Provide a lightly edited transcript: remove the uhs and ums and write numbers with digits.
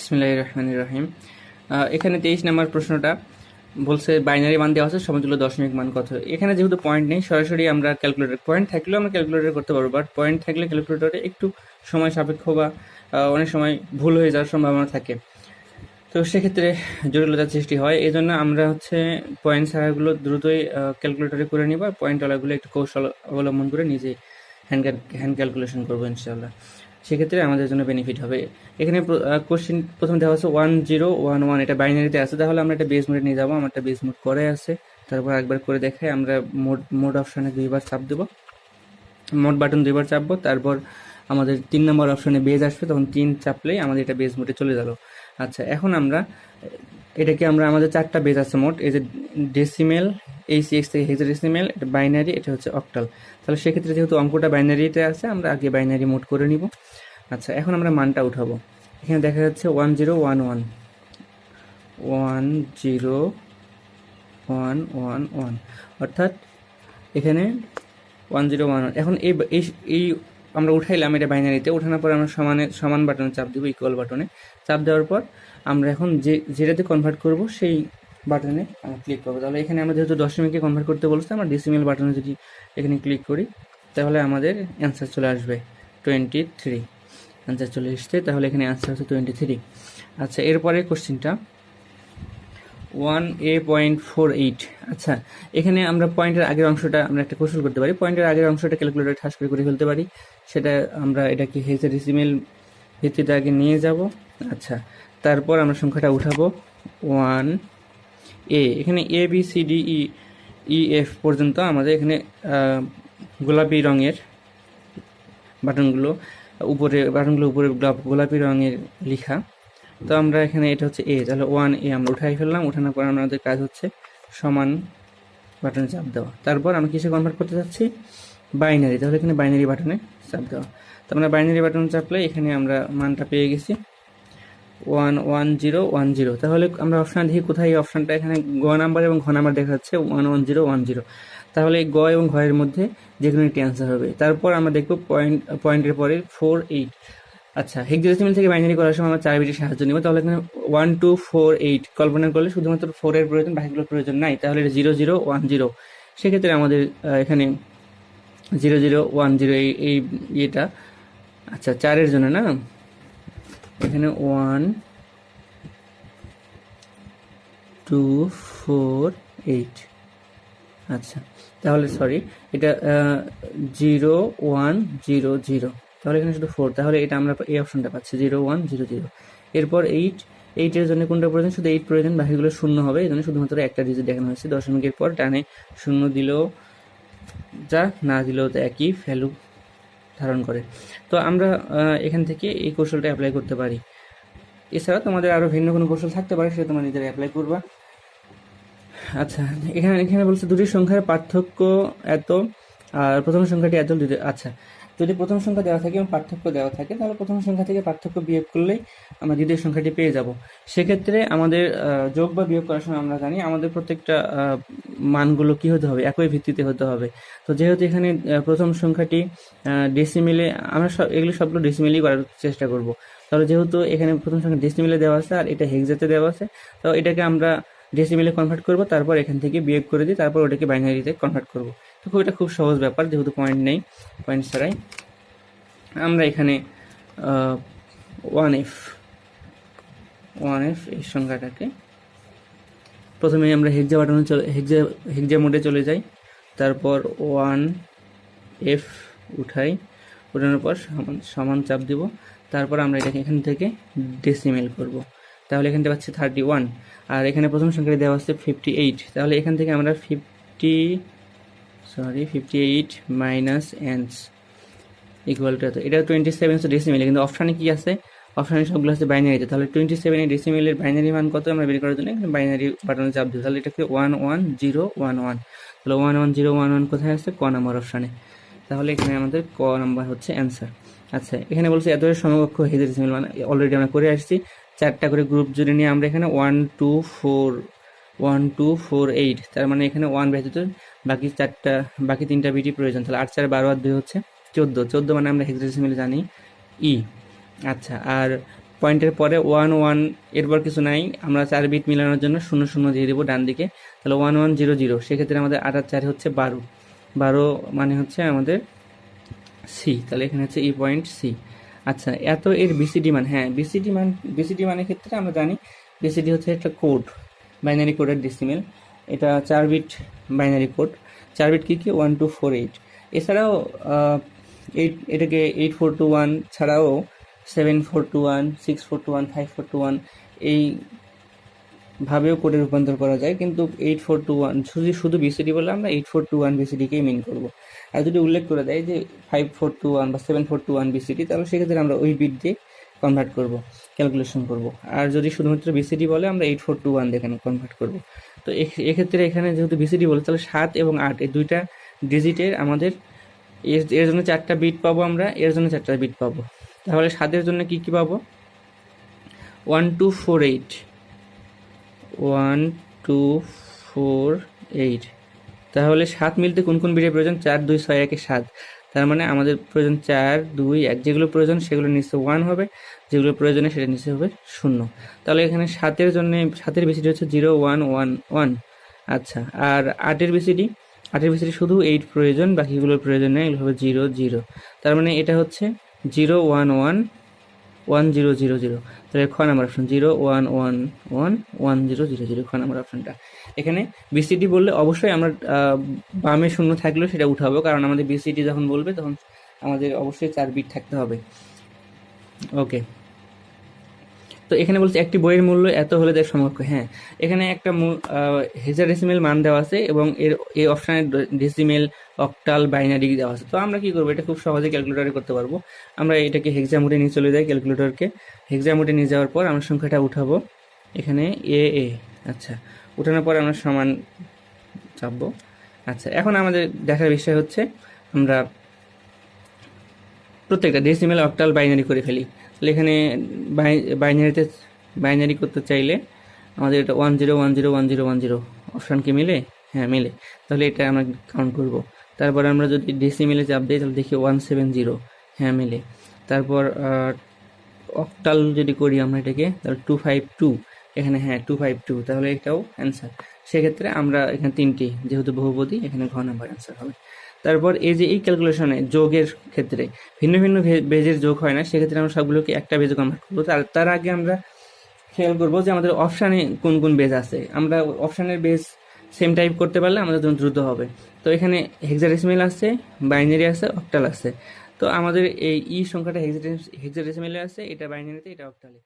বিসমিল্লাহির রহমানির রহিম। এখানে 23 নম্বর প্রশ্নটা বলছে বাইনারি মান দেওয়া আছে, সমতুল্য দশমিক মান কত। এখানে যেহেতু পয়েন্ট নেই, সরাসরি আমরা ক্যালকুলেটর, পয়েন্ট থাকলেও আমরা ক্যালকুলেটর করতে পারবো, বাট পয়েন্ট থাকলে ক্যালকুলেটরে একটু সময় সাপেক্ষ বা অনেক সময় ভুল হয়ে যাওয়ার সম্ভাবনা থাকে। তো সেক্ষেত্রে জটিলতার সৃষ্টি হয়। এই জন্য আমরা পয়েন্ট ছাড়াগুলো দ্রুতই ক্যালকুলেটরে করে নিব, আর পয়েন্টওয়ালাগুলো একটু কৌশল অবলম্বন করে নিজে হ্যান্ড ক্যালকুলেশন করবো ইনশাল্লাহ। সেক্ষেত্রে আমাদের জন্য বেনিফিট হবে। এখানে কোশ্চেন প্রথমে দেওয়া আছে 1011, এটা বাইনারিতে আছে, তাহলে আমরা একটা বেস মোডে নিয়ে যাবো। আমার একটা বেস মোড করে আছে, তারপর একবার করে দেখাই। আমরা মোড অপশানে 2বার চাপ দেবো, মোড বাটন 2বার চাপবো, তারপর আমাদের 3 নম্বর অপশানে বেজ আসবে, তখন 3 চাপলেই আমাদের এটা বেজ মোডে চলে গেল। আচ্ছা, এখন আমরা এটাকে আমাদের 4টা বেজ আছে মোট, এই যে ডেসিমেল, ACX থেকে হেক্সাডেসিমেল, এটা বাইনারি, এটা হচ্ছে অক্টাল। তাহলে সেক্ষেত্রে যেহেতু অঙ্কটা বাইনারিতে আছে, আমরা আগে বাইনারি মোড করে নিব। আচ্ছা, এখন আমরা মানটা উঠাবো। এখানে দেখা যাচ্ছে 1011, অর্থাৎ এখানে 1011। এখন এই আমরা উঠাইলাম এটা বাইনারিতে, উঠানোর পর আমরা সমান বাটনে চাপ দিব, ইকুয়াল বাটনে চাপ দেওয়ার পর আমরা এখন যেটাতে কনভার্ট করব সেই বাটনে আমরা ক্লিক করবো। তাহলে এখানে আমরা যেহেতু দশমিকে কনভার্ট করতে বলছি, আমরা ডেসিমেল বাটনে যদি এখানে ক্লিক করি, তাহলে আমাদের অ্যান্সার চলে আসবে 23 অ্যান্সার চলে এসছে। তাহলে এখানে অ্যান্সার হচ্ছে 23। আচ্ছা, এরপরে কোশ্চেনটা 1A.48। আচ্ছা, এখানে আমরা পয়েন্টের আগের অংশটা আমরা একটা কৌশল করতে পারি, পয়েন্টের আগের অংশটা ক্যালকুলেটরে ঠাস করে ফেলতে পারি। সেটা আমরা এটাকে হেক্সাডেসিমেল ভিত্তিতে আগে নিয়ে যাব। আচ্ছা, তারপর আমরা সংখ্যাটা উঠাবো 1A। এখানে ABCDEF পর্যন্ত আমাদের এখানে গোলাপি রঙের বাটনগুলো উপরে গোলাপি রঙের লেখা। তো আমরা এখানে এটা হচ্ছে A, তাহলে 1A আমরা উঠাই ফেললাম। উঠানোর পর আমাদের কাজ হচ্ছে সমান বাটনে চাপ দেওয়া। তারপর আমরা কিসে কনভার্ট করতে যাচ্ছি? বাইনারি। তাহলে এখানে বাইনারি বাটনে চাপ দেওয়া। তো আমরা বাইনারি বাটনে চাপলে এখানে আমরা মানটা পেয়ে গেছি 11010। তাহলে আমরা অপশান দেখি কোথায় এই অপশানটা, এখানে গ নাম্বার এবং ঘ নাম্বার দেখা যাচ্ছে 11010। তাহলে গ এবং ঘ এর মধ্যে যে কোনো একটি অ্যান্সার হবে। তারপর আমরা দেখব পয়েন্টের পরে 48। আচ্ছা, হেক্সাডেসিমেল থেকে বাইনারি করার সময় আমরা 4 বিটের সাহায্য নিব। তাহলে এখানে 1248 কল্পনা করলে শুধুমাত্র 4 এর প্রয়োজন, বাকিগুলোর প্রয়োজন নাই। তাহলে এটা 0010। সেক্ষেত্রে আমাদের এখানে 0010 এই ইয়েটা। আচ্ছা, 4 এর জন্য না, এখানে 1248। আচ্ছা, তাহলে সরি, এটা 0100। তাহলে এখানে শুধু 4, তাহলে এটা আমরা এই অপশনটা পাচ্ছি 0100। এরপর 8 এর জন্য কোনটা প্রয়োজন? শুধু 8 প্রয়োজন, বাকিগুলো শূন্য হবে। এই জন্য শুধুমাত্র একটা ডিজিট দেখানো হয়েছে। দশমিকের পর ডানে শূন্য দিলেও যা, না দিলেও তো একই ভ্যালু ধারণ করে। তো আমরা এখান থেকে এই কৌশলটা অ্যাপ্লাই করতে পারি। এছাড়া তোমাদের আরও ভিন্ন কোনো কৌশল থাকতে পারে, সেটা তোমরা নিজেরা অ্যাপ্লাই করবা। আচ্ছা, এখানে বলছে দুটি সংখ্যার পার্থক্য এত আর প্রথম সংখ্যাটি এত। আচ্ছা, যদি প্রথম সংখ্যা দেওয়া থাকে এবং পার্থক্য দেওয়া থাকে, তাহলে প্রথম সংখ্যা থেকে পার্থক্য বিয়োগ করলেই আমরা দ্বিতীয় সংখ্যাটি পেয়ে যাব। সেক্ষেত্রে আমাদের যোগ বা বিয়োগ করার সময় আমরা জানি আমাদের প্রত্যেকটা মানগুলো কি হতে হবে? একই ভিত্তিতে হতে হবে। তো যেহেতু এখানে প্রথম সংখ্যাটি ডেসিমেলে, আমরা এগুলো সবগুলো ডেসিমেলেই করার চেষ্টা করব। তাহলে যেহেতু এখানে প্রথম সংখ্যা ডেসিমেলে দেওয়া আছে আর এটা হেক্সাতে দেওয়া আছে, তো এটাকে আমরা ডেসিমেলে কনভার্ট করব, তারপর এখান থেকে বিয়োগ করে দিই, তারপর ওটাকে বাইনারিতে কনভার্ট করব। তো এটা খুব সহজ ব্যাপার, যেহেতু পয়েন্ট নেই। পয়েন্ট ছাড়াই আমরা এখানে 1F এই সংখ্যাটাকে প্রথমে আমরা হেক্সা মোডে চলে যাই, তারপর 1F উঠানোর পর সমান চাপ দিব। তারপর আমরা এটাকে এখান থেকে ডেসিমেল করব। তাহলে এখান থেকে পাচ্ছি 31, আর এখানে প্রথম সংখ্যাটি দেওয়া হচ্ছে 58। তাহলে এখান থেকে আমরা 58 মাইনাস এন্স ইকুয়াল টু, এটা 27 ডেসিমেল, কিন্তু অপশানে কি আছে? অপশানে সবগুলো আছে বাইনারিতে। তাহলে 27 ডেসিমেলের বাইনারি মান কত আমরা বের করার জন্য এখানে বাইনারি বাটনে চাপ দিই। তাহলে এটাকে 11011। তাহলে 11011 কোথায় আছে? ক নাম্বার অপশানে। তাহলে এখানে আমাদের ক নাম্বার হচ্ছে অ্যান্সার। আচ্ছা, এখানে বলছে এত সমকক্ষ হেক্সাডেসিমেল মান অলরেডি আমরা করে আসছি। 4টা করে গ্রুপ জুড়ে নিয়ে আমরা এখানে 1248, তার মানে এখানে 1 ব্যতীত বাকি 3টা বিটই প্রয়োজন। তাহলে 8 4 12 আর 2 হচ্ছে 14 মানে আমরা হেক্সাডেসিমেলে জানি ই। আচ্ছা, আর পয়েন্টের পরে 1 1 এরপর কিছু নাই, আমরা 4 বিট মিলানোর জন্য 0 0 দিয়ে দেবো ডান দিকে, তাহলে 1 1 0 0। সেক্ষেত্রে আমাদের 8 আর 4 হচ্ছে 12, 12 মানে হচ্ছে আমাদের সি, তাহলে এখানে হচ্ছে ই পয়েন্ট সি। আচ্ছা, এত এর বিসিডি মান, হ্যাঁ বিসিডি মানের ক্ষেত্রে আমরা জানি বিসিডি হচ্ছে একটা কোড, বাইনারি কোডের ডেসিমেল, এটা 4 বিট বাইনারি কোড। 4 বিট কী 1 2 4 8। এছাড়াও এটাকে 8 4 2 1 ছাড়াও 7 4 2 1 6 4 2 1 5 4 2 1 এই ভাবেও কোডে রূপান্তর করা যায়, কিন্তু 8 4 2 1 শুধু বিসিডি বলে আমরা 8 4 2 1 বিসিডিকেই মিন করব। আর যদি উল্লেখ করে দেয় যে 5 4 2 1 বা 7 4 2 1 বিসিডি, তাহলে সেক্ষেত্রে আমরা ওই বিট দিয়ে কনভার্ট করব, ক্যালকুলেশন করব। আর যদি শুধুমাত্র বিসিডি বলে আমরা 8 4 2 1 দিয়ে এখানে কনভার্ট করব। তো এক্ষেত্রে এখানে যেহেতু বিসিডি বলে, তাহলে 7 এবং 8 এই দুইটা ডিজিটের আমাদের এর জন্য 4টা বিট পাবো, আমরা এর জন্য 4টা বিট পাবো। তাহলে 7 জন্য কি কি পাবো? 1 2 4 8, 1 2 4 8। তাহলে 7 মিলতে কোন কোন বিটের প্রয়োজন? 4 2 6 1 7। তার মানে আমাদের প্রয়োজন 4 2 1। যেগুলো প্রয়োজন সেগুলো নিচে 1 হবে, যেগুলো প্রয়োজনে সেটা নিচে হবে 0। তাহলে এখানে 7 জন্য 7 বিসিডি হচ্ছে 0 1 1 1। আচ্ছা, আর 8 বিসিডি শুধু 8 প্রয়োজন, বাকিগুলোর প্রয়োজন নেই, এগুলো হবে 0 0। তার মানে এটা হচ্ছে 0 1 1 1 0 0 0। তাহলে খ নাম্বার অপশন 0 1 1 1 1 0 0 0, খ নাম্বার অপশনটা। এখানে বিসিডি বললে অবশ্যই আমরা বামে 0 থাকলেও সেটা উঠাবো, কারণ আমাদের বিসিডি যখন বলবে তখন আমাদের অবশ্যই 4 বিট থাকতে হবে। ওকে, তো এখানে বলছে একটি বইয়ের মূল্য এত হলে তার সমকক্ষ। হ্যাঁ, এখানে একটা হেক্সাডেসিমেল মান দেওয়া আছে এবং এই অপশানের ডেসিমেল, অক্টাল, বাইনারি দেওয়া আছে। তো আমরা কি করবো? এটা খুব সহজে ক্যালকুলেটরে করতে পারবো। আমরা এটাকে হেক্সা মোডে নিয়ে চলে যাই, ক্যালকুলেটরকে হেক্সা মোডে নিয়ে যাওয়ার পর আমরা সংখ্যাটা উঠাবো এখানে এ। আচ্ছা, উঠানোর পর আমরা সমান চাপবো। আচ্ছা, এখন আমাদের দেখার বিষয় হচ্ছে আমরা প্রত্যেকটা ডেসিমেল, অক্টাল, বাইনারি করে ফেলি। তাহলে এখানে বাইনারি করতে চাইলে আমাদের এটা 1 0 1 0 1 0 1 0 অপশান কি মিলে? হ্যাঁ, মিলে। তাহলে এটা আমরা কাউন্ট করব। তারপর আমরা যদি ডেসিমেলে চাপ দিই তাহলে দেখি 170, হ্যাঁ মিলে। তারপর অক্টাল যদি করি আমরা এটাকে, তাহলে 252, এখানে হ্যাঁ 252, তাহলে এটাও অ্যান্সার। সেক্ষেত্রে আমরা এখানে 3টি, যেহেতু বহুপদী, এখানে ঘ নাম্বার অ্যান্সার হবে। তারপর এই যে এই ক্যালকুলেশনে যোগের ক্ষেত্রে ভিন্ন ভিন্ন বেজের যোগ হয় না, সেক্ষেত্রে আমরা সবগুলোকে একটা বেজে কনভার্ট করবো। তার আগে আমরা খেয়াল করবো যে আমাদের অপশানে কোন কোন বেজ আছে। আমরা অপশানের বেজ সেম টাইপ করতে পারলে আমাদের জন্য দ্রুত হবে। তো এখানে হেক্সাডেসিমেল আছে, বাইনারি আছে, অক্টাল আছে। তো আমাদের এই সংখ্যাটা হেক্সাডেসিমেলে আছে, এটা বাইনারিতে, এটা অক্টালে।